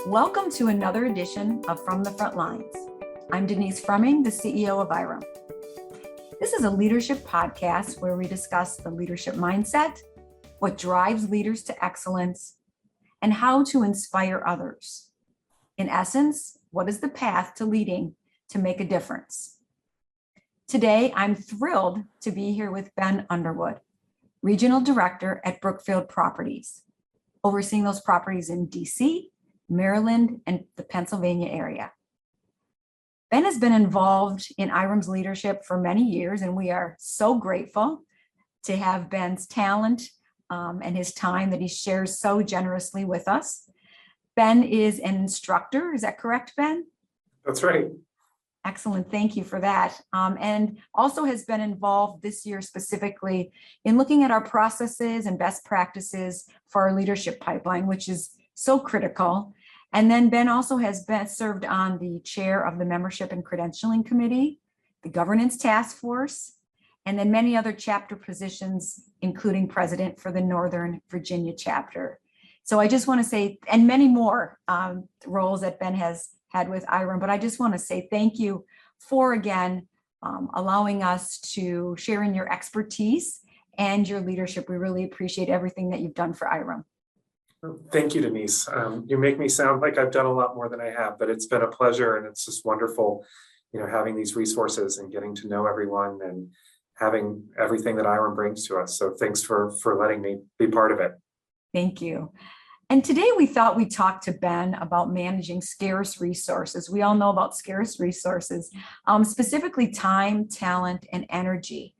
Welcome to another edition of From the Front Lines. I'm Denise Froemming, the CEO of IREM. This is a leadership podcast where we discuss the leadership mindset, what drives leaders to excellence, and how to inspire others. In essence, what is the path to leading to make a difference? Today, I'm thrilled to be here with Ben Underwood, Regional Director at Brookfield Properties, overseeing those properties in DC, Maryland, and the Pennsylvania area. Ben has been involved in IREM's leadership for many years, and we are so grateful to have Ben's talent and his time that he shares so generously with us. Ben is an instructor, is that correct, Ben? That's right. Excellent, thank you for that. And also has been involved this year specifically in looking at our processes and best practices for our leadership pipeline, which is so critical. And then Ben also has served on the chair of the Membership and Credentialing Committee, the Governance Task Force, and then many other chapter positions, including president for the Northern Virginia chapter. So I just want to say, and many more roles that Ben has had with IREM, but I just want to say thank you for, again, allowing us to share in your expertise and your leadership. We really appreciate everything that you've done for IREM. Thank you, Denise. You make me sound like I've done a lot more than I have, but it's been a pleasure, and it's just wonderful, having these resources and getting to know everyone and having everything that IREM brings to us. So thanks for letting me be part of it. Thank you. And today we thought we'd talk to Ben about managing scarce resources. We all know about scarce resources, specifically time, talent, and energy.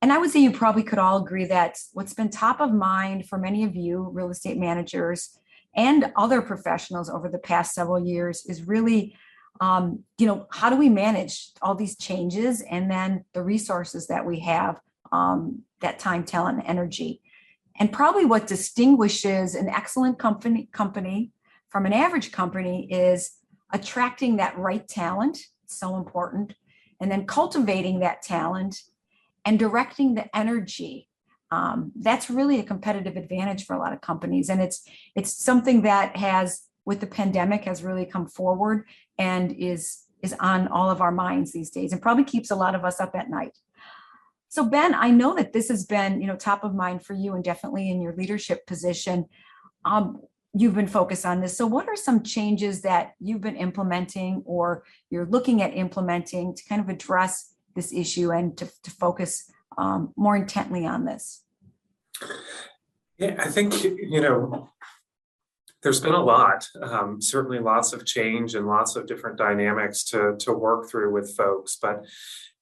And I would say you probably could all agree that what's been top of mind for many of you real estate managers and other professionals over the past several years is really, how do we manage all these changes and then the resources that we have, that time, talent, and energy. And probably what distinguishes an excellent company from an average company is attracting that right talent, so important, and then cultivating that talent and directing the energy. That's really a competitive advantage for a lot of companies. And it's something that has, with the pandemic, has really come forward and is on all of our minds these days and probably keeps a lot of us up at night. So Ben, I know that this has been, top of mind for you and definitely in your leadership position. You've been focused on this. So what are some changes that you've been implementing or you're looking at implementing to kind of address this issue and to focus more intently on this? Yeah, I think, there's been a lot, certainly lots of change and lots of different dynamics to work through with folks. But,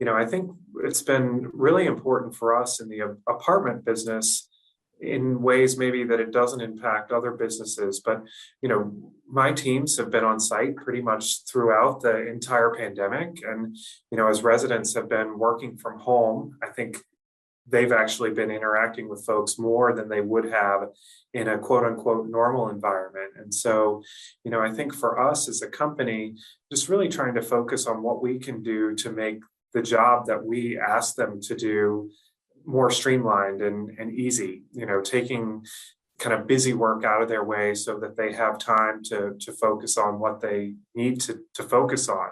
I think it's been really important for us in the apartment business in ways maybe that it doesn't impact other businesses. But, my teams have been on site pretty much throughout the entire pandemic. And, as residents have been working from home, I think they've actually been interacting with folks more than they would have in a quote unquote normal environment. And so, I think for us as a company, just really trying to focus on what we can do to make the job that we ask them to do more streamlined and easy, taking kind of busy work out of their way so that they have time to focus on what they need to focus on.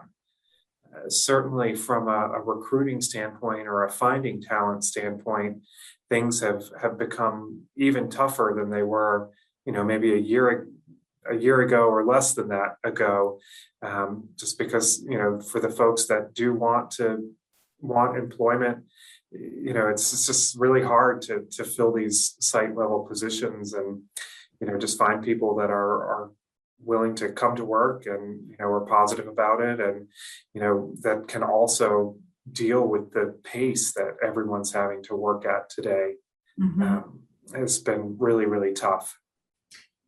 Certainly from a recruiting standpoint or a finding talent standpoint, things have become even tougher than they were, maybe a year ago or less than that ago, just because, for the folks that do want employment, it's just really hard to fill these site level positions and, just find people that are willing to come to work and, are positive about it. And, that can also deal with the pace that everyone's having to work at today. It's been really, really tough.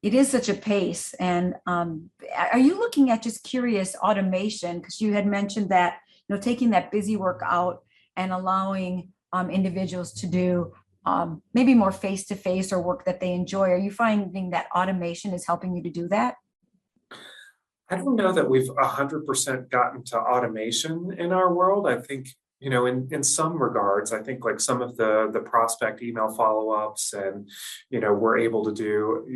It is such a pace. And are you looking at, just curious, automation? Because you had mentioned that, taking that busy work out and allowing individuals to do maybe more face-to-face or work that they enjoy. Are you finding that automation is helping you to do that? I don't know that we've 100% gotten to automation in our world. I think, in some regards, I think like some of the prospect email follow-ups and, we're able to do,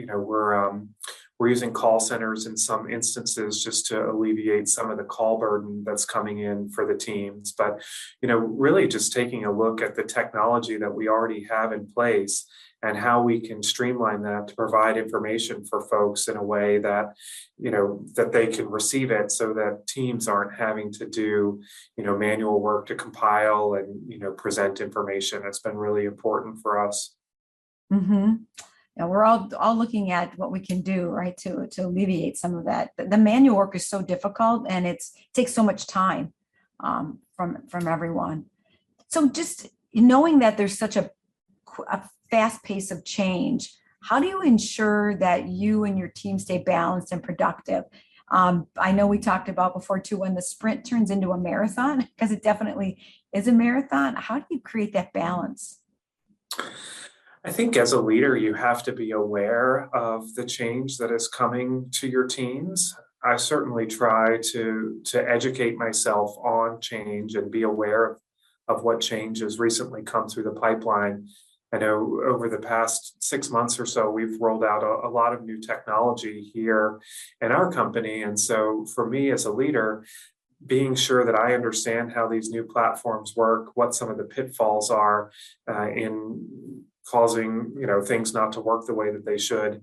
we're using call centers in some instances just to alleviate some of the call burden that's coming in for the teams. But, really just taking a look at the technology that we already have in place and how we can streamline that to provide information for folks in a way that, that they can receive it so that teams aren't having to do, manual work to compile and, present information. It's been really important for us. Mm-hmm. Yeah, we're all looking at what we can do, right, to alleviate some of that. The manual work is so difficult, and it takes so much time from everyone. So just knowing that there's such a fast pace of change, how do you ensure that you and your team stay balanced and productive? I know we talked about before too, when the sprint turns into a marathon, because it definitely is a marathon. How do you create that balance? I think as a leader, you have to be aware of the change that is coming to your teams. I certainly try to educate myself on change and be aware of what change has recently come through the pipeline. I know over the past 6 months or so, we've rolled out a lot of new technology here in our company. And so for me as a leader, being sure that I understand how these new platforms work, what some of the pitfalls are in causing things not to work the way that they should,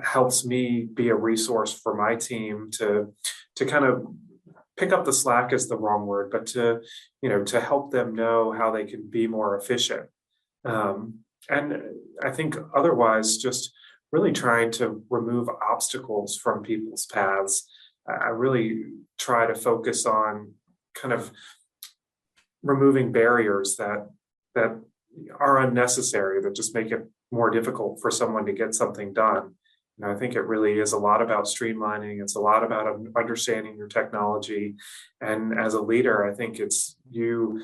helps me be a resource for my team to kind of pick up the slack is the wrong word, but to help them know how they can be more efficient. And I think otherwise, just really trying to remove obstacles from people's paths. I really try to focus on kind of removing barriers that are unnecessary, that just make it more difficult for someone to get something done. I think it really is a lot about streamlining. It's a lot about understanding your technology. And as a leader, I think it's you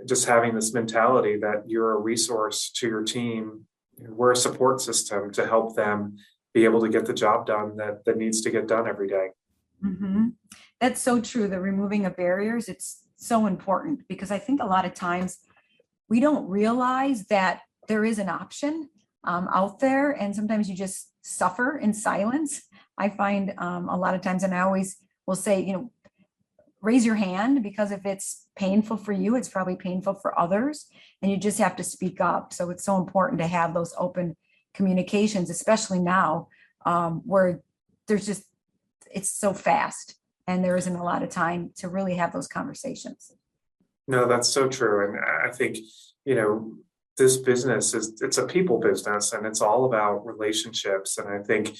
just having this mentality that you're a resource to your team. We're a support system to help them be able to get the job done that needs to get done every day. Mm-hmm. That's so true. The removing of barriers, it's so important, because I think a lot of times we don't realize that there is an option out there, and sometimes you just suffer in silence. I find a lot of times, and I always will say, raise your hand, because if it's painful for you, it's probably painful for others, and you just have to speak up. So it's so important to have those open communications, especially now where it's so fast and there isn't a lot of time to really have those conversations. No, that's so true. And I think, this business it's a people business, and it's all about relationships. And I think,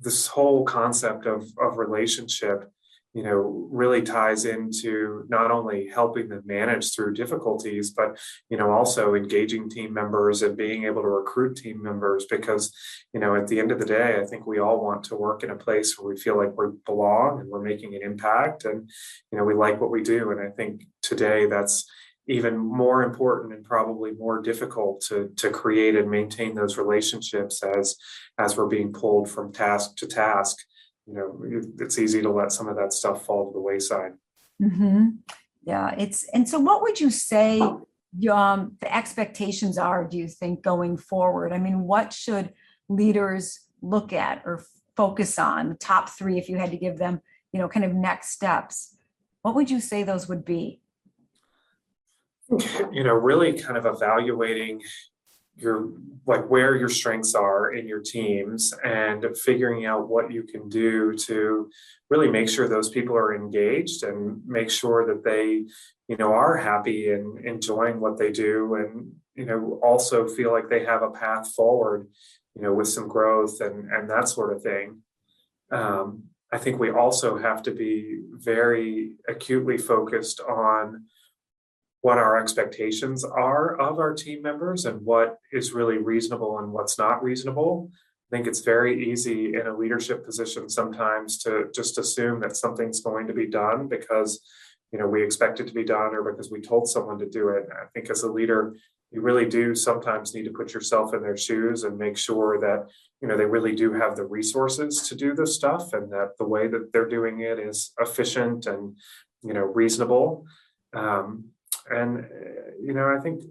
this whole concept of relationship, really ties into not only helping them manage through difficulties, but, also engaging team members and being able to recruit team members. Because, at the end of the day, I think we all want to work in a place where we feel like we belong and we're making an impact, and, we like what we do. And I think today that's even more important and probably more difficult to create and maintain those relationships as we're being pulled from task to task. It's easy to let some of that stuff fall to the wayside. Mm-hmm. Yeah, and so what would you say the expectations are, do you think, going forward? I mean, what should leaders look at or focus on? The top three, if you had to give them, kind of next steps, what would you say those would be? Really kind of evaluating where your strengths are in your teams, and figuring out what you can do to really make sure those people are engaged, and make sure that they, are happy and enjoying what they do, and, also feel like they have a path forward, with some growth and that sort of thing. I think we also have to be very acutely focused on what our expectations are of our team members and what is really reasonable and what's not reasonable. I think it's very easy in a leadership position sometimes to just assume that something's going to be done because, we expect it to be done, or because we told someone to do it. I think as a leader, you really do sometimes need to put yourself in their shoes and make sure that, they really do have the resources to do this stuff, and that the way that they're doing it is efficient and, reasonable. I think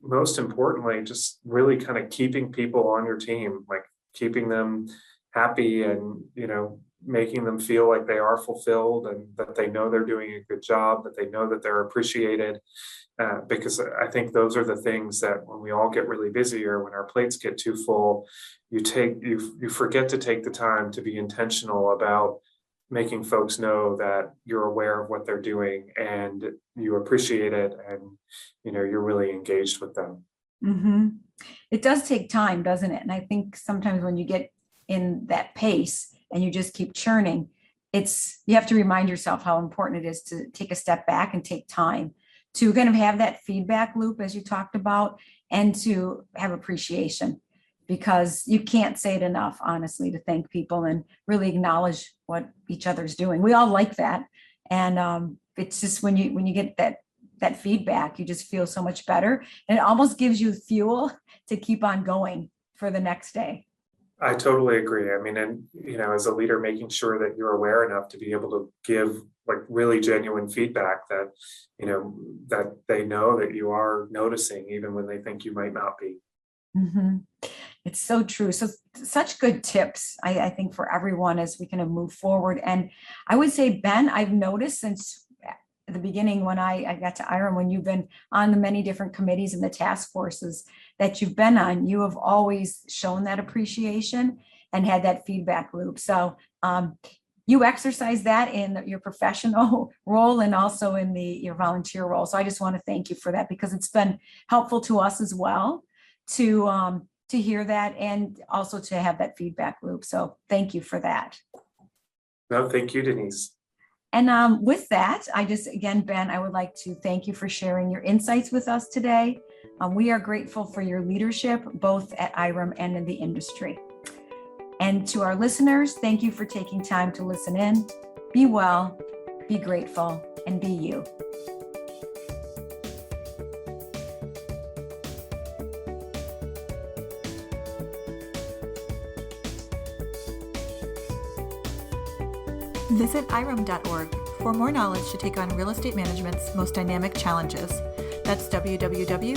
most importantly, just really kind of keeping people on your team, like keeping them happy and, making them feel like they are fulfilled and that they know they're doing a good job, that they know that they're appreciated. Because I think those are the things that when we all get really busy or when our plates get too full, you forget to take the time to be intentional about making folks know that you're aware of what they're doing and you appreciate it and you're really engaged with them. Mm-hmm. It does take time, doesn't it? And I think sometimes when you get in that pace and you just keep churning, you have to remind yourself how important it is to take a step back and take time to kind of have that feedback loop, as you talked about, and to have appreciation, because you can't say it enough, honestly, to thank people and really acknowledge what each other's doing. We all like that. And it's just when you get that feedback, you just feel so much better. And it almost gives you fuel to keep on going for the next day. I totally agree. I mean, and, as a leader, making sure that you're aware enough to be able to give like really genuine feedback that, that they know that you are noticing, even when they think you might not be. Mm-hmm. It's so true. So such good tips, I think, for everyone as we kind of move forward. And I would say, Ben, I've noticed since the beginning when I got to IREM, when you've been on the many different committees and the task forces that you've been on, you have always shown that appreciation and had that feedback loop. So you exercise that in your professional role and also in your volunteer role. So I just want to thank you for that, because it's been helpful to us as well to hear that and also to have that feedback loop. So thank you for that. No, thank you, Denise. And with that, again, Ben, I would like to thank you for sharing your insights with us today. We are grateful for your leadership, both at IREM and in the industry. And to our listeners, thank you for taking time to listen in. Be well, be grateful, and be you. Visit irem.org for more knowledge to take on real estate management's most dynamic challenges. That's www.irem.org.